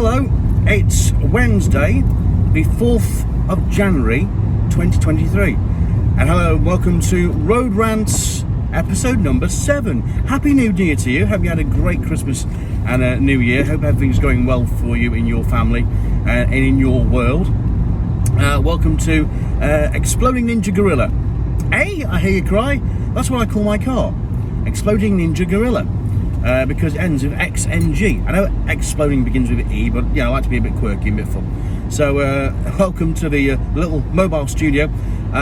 Hello, it's Wednesday, the 4th of January 2023. And hello, welcome to Road Rants, episode number 7. Happy New Year to you. Hope you had a great Christmas and a New Year. Hope everything's going well for you in your family and in your world. Welcome to Exploding Ninja Gorilla. Hey, I hear you cry. That's what I call my car. Exploding Ninja Gorilla. Because it ends with XNG. I know exploding begins with E, but I like to be a bit quirky and a bit fun. So welcome to the little mobile studio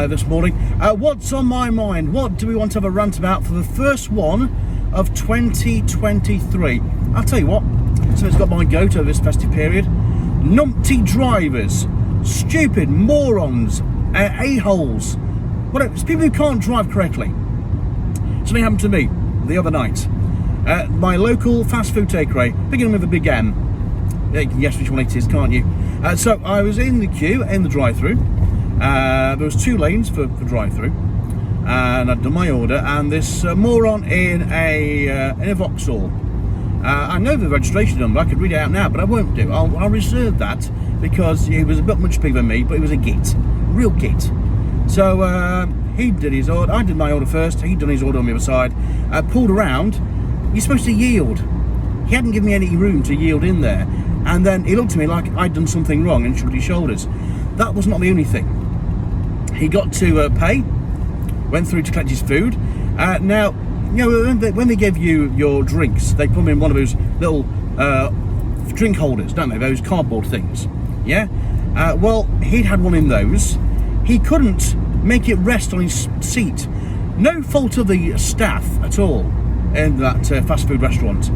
this morning. What's on my mind? What do we want to have a rant about for the first one of 2023? I'll tell you what, so it's got my goat over this festive period. Numpty drivers, stupid morons, a-holes, whatever. It's people who can't drive correctly. Something happened to me the other night. My local fast food takeaway, beginning with a big M. You can guess which one it is, can't you? So I was in the queue, in the drive-through. There was 2 lanes for drive-through, and I'd done my order. And this moron in a Vauxhall. I know the registration number. I could read it out now, but I won't do. I'll reserve that because he was a bit much bigger than me, but he was a git, real git. So he did his order. I did my order first. He'd done his order on the other side. Pulled around. You're supposed to yield. He hadn't given me any room to yield in there. And then he looked at me like I'd done something wrong and shrugged his shoulders. That was not the only thing. He got to pay, went through to collect his food. Now, when they give you your drinks, they put them in one of those little drink holders, don't they? Those cardboard things. Yeah? Well, he'd had one in those. He couldn't make it rest on his seat. No fault of the staff at all in that fast food restaurant,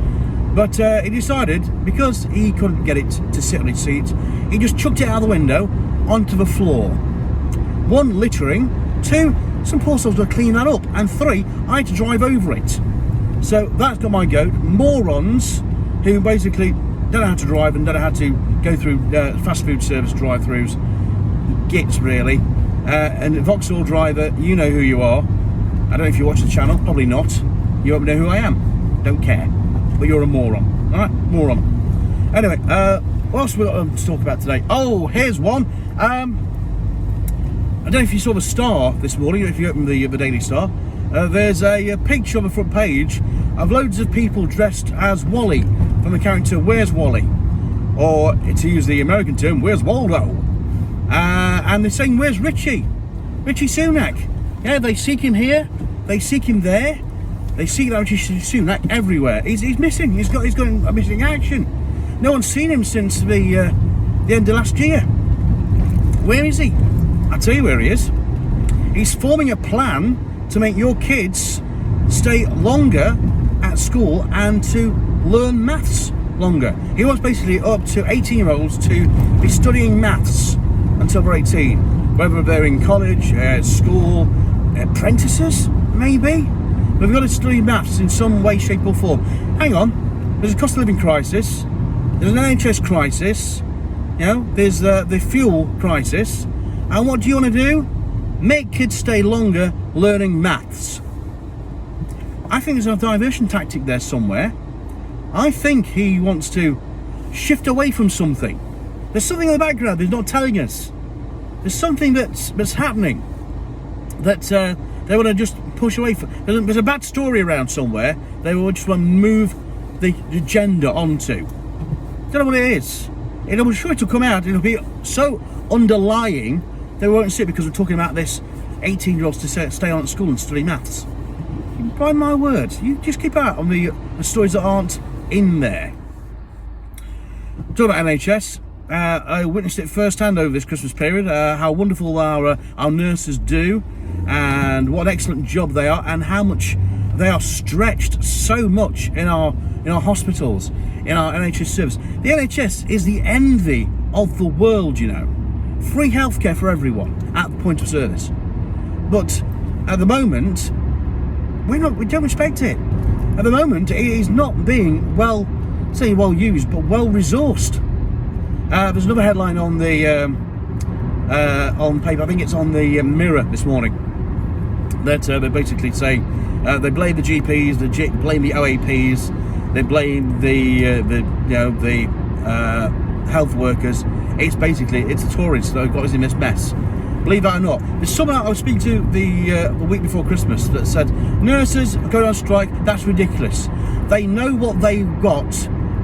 but he decided, because he couldn't get it to sit on its seat, he just chucked it out the window onto the floor. 1, littering. 2, some poor souls to clean that up, and 3, I had to drive over it. So that's got my goat. Morons who basically don't know how to drive and don't know how to go through fast food service drive-throughs. Gits, really. And Vauxhall driver, you know who you are. I don't know if you watch the channel, probably not. You won't know who I am. Don't care. But you're a moron. Alright? Moron. Anyway, what else have we got to talk about today? Oh, here's one. I don't know if you saw the Star this morning, if you opened the Daily Star. There's a picture on the front page of loads of people dressed as Wally from the character Where's Wally? Or, to use the American term, Where's Waldo? And they're saying, where's Rishi? Rishi Sunak. Yeah, they seek him here, they seek him there. They see Rishi Sunak everywhere. He's missing. He's got a missing action. No one's seen him since the end of last year. Where is he? I'll tell you where he is. He's forming a plan to make your kids stay longer at school and to learn maths longer. He wants basically up to 18-year-olds to be studying maths until they're 18, whether they're in college, school, apprentices, maybe. We've got to study maths in some way, shape or form. Hang on, there's a cost of living crisis, there's an NHS crisis, there's the fuel crisis, and what do you want to do? Make kids stay longer learning maths. I think there's a diversion tactic there somewhere. I think he wants to shift away from something. There's something in the background he's not telling us. There's something that's happening that they want to just push away from. There's a bad story around somewhere they will just want to move the agenda onto. Don't know what it is. I'm sure it'll come out. It'll be so underlying they won't see it, because we're talking about this 18-year-olds to stay on at school and study maths. By my word, you just keep out on the stories that aren't in there. Talking about NHS, I witnessed it firsthand over this Christmas period, how wonderful our nurses do, and what an excellent job they are, and how much they are stretched so much in our hospitals, in our NHS service. The NHS is the envy of the world, Free healthcare for everyone at the point of service. But at the moment, we don't respect it. At the moment, it is not being well used, but well resourced. There's another headline on the on paper. I think it's on the Mirror this morning. That they basically say they blame the GPs, blame the OAPs, they blame the health workers. It's the Tories that have got us in this mess. Believe that or not. There's someone I was speaking to the week before Christmas that said nurses going on strike. That's ridiculous. They know what they got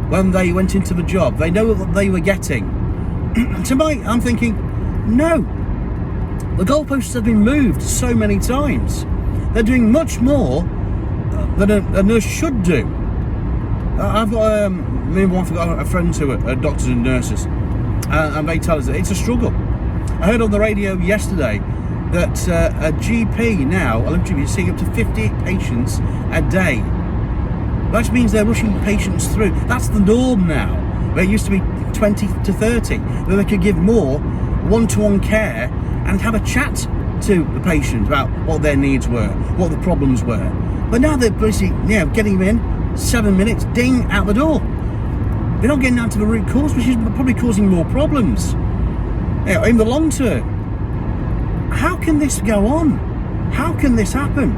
when they went into the job. They know what they were getting. I'm thinking, no. The goalposts have been moved so many times. They're doing much more than a nurse should do. I've got me and my wife have got a friend who are doctors and nurses, and they tell us that it's a struggle. I heard on the radio yesterday that a GP now, is seeing up to 50 patients a day. That means they're rushing patients through. That's the norm now. Where it used to be 20 to 30, where they could give more one-to-one care and have a chat to the patient about what their needs were, what the problems were. But now they're basically getting them in 7 minutes, ding, out the door. They're not getting down to the root cause, which is probably causing more problems. In the long term, how can this go on? How can this happen?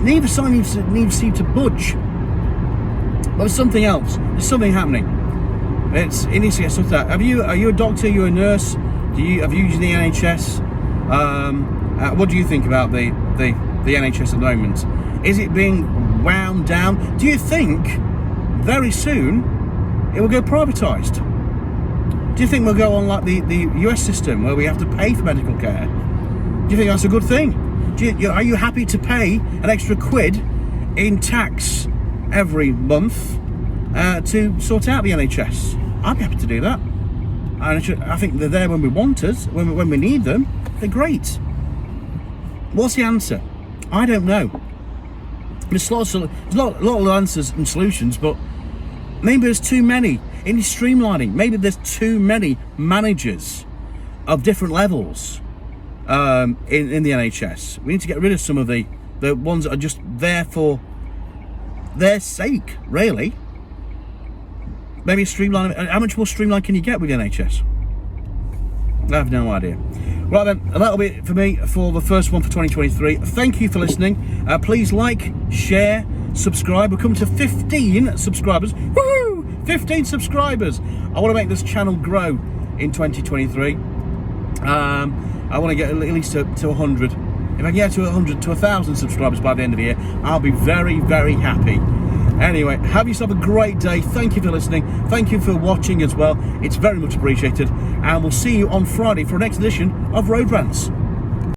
Neither side needs to budge. But there's something else. There's something happening. It needs to get sorted out. Are you a doctor? Are you a nurse? Have you used the NHS? What do you think about the NHS at the moment? Is it being wound down? Do you think very soon it will go privatised? Do you think we'll go on like the US system where we have to pay for medical care? Do you think that's a good thing? Are you happy to pay an extra quid in tax every month to sort out the NHS? I'd be happy to do that. And I think they're there when we want us, when we need them. They're great. What's the answer? I don't know. There's a lot of answers and solutions, but maybe there's too many. In streamlining, maybe there's too many managers of different levels in the NHS. We need to get rid of some of the ones that are just there for their sake, really. Maybe streamline. How much more streamlined can you get with the NHS? I have no idea. Right then, that'll be it for me for the first one for 2023. Thank you for listening. Please like, share, subscribe. We're coming to 15 subscribers. Woohoo! 15 subscribers. I want to make this channel grow in 2023. I want to get at least to 100. If I get to 100 to 1,000 subscribers by the end of the year, I'll be very, very happy. Anyway, have yourself a great day. Thank you for listening. Thank you for watching as well. It's very much appreciated. And we'll see you on Friday for the next edition of Road Rants.